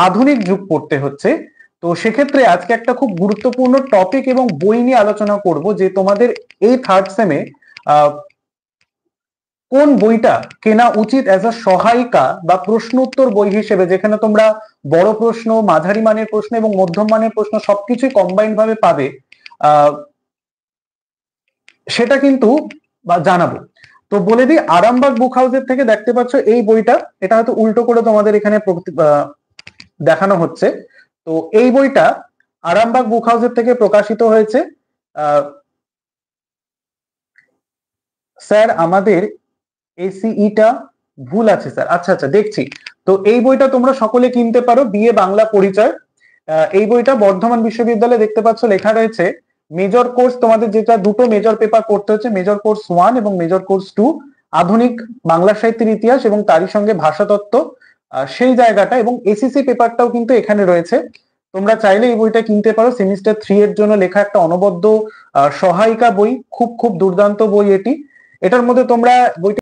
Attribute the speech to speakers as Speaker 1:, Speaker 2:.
Speaker 1: আধুনিক যুগ পড়তে হচ্ছে। তো সেক্ষেত্রে আজকে একটা খুব গুরুত্বপূর্ণ টপিক এবং বই নিয়ে আলোচনা করব, যে তোমাদের এই থার্ড সেমে কোন বইটা কেনা উচিত অ্যাজ আ সহায়িকা বা প্রশ্ন উত্তর বই হিসেবে, যেখানে তোমরা বড় প্রশ্ন, মাঝারি মানের প্রশ্ন এবং মধ্যম মানের প্রশ্ন সবকিছুই কম্বাইন্ড ভাবে পাবে, সেটা কিন্তু জানাবো। তো বলে দিই, আরামবাগ বুক হাউসের থেকে দেখতে পাচ্ছ এই বইটা, এটা হয়তো উল্টো করে তোমাদের এখানে দেখানো হচ্ছে। তো এই বইটা আরামবাগ বুক হাউসের থেকে প্রকাশিত হয়েছে। স্যার আমাদের এসিইটা ভুল আছে স্যার। আচ্ছা আচ্ছা, দেখছি। তো এই বইটা তোমরা সকলে কিনতে পারো, বিএ বাংলা পরিচয়। এই বইটা বর্ধমান বিশ্ববিদ্যালয়ে দেখতে পাচ্ছ লেখা রয়েছে মেজর কোর্স, তোমাদের যেটা দুটো মেজর পেপার করতে হচ্ছে, মেজর কোর্স 1 এবং মেজর কোর্স 2, আধুনিক বাংলা সাহিত্যের ইতিহাস এবং তারই সঙ্গে ভাষাতত্ত্ব, সেই জায়গাটা এবং এসিসি পেপারটাও কিন্তু এখানে রয়েছে। তোমরা চাইলে এই বইটা কিনতে পারো। সেমিস্টার 3 এর জন্য লেখা একটা অনবদ্য সহায়িকা বই, খুব খুব দুর্দান্ত বই এটি। এটার মধ্যে তোমরা বইটা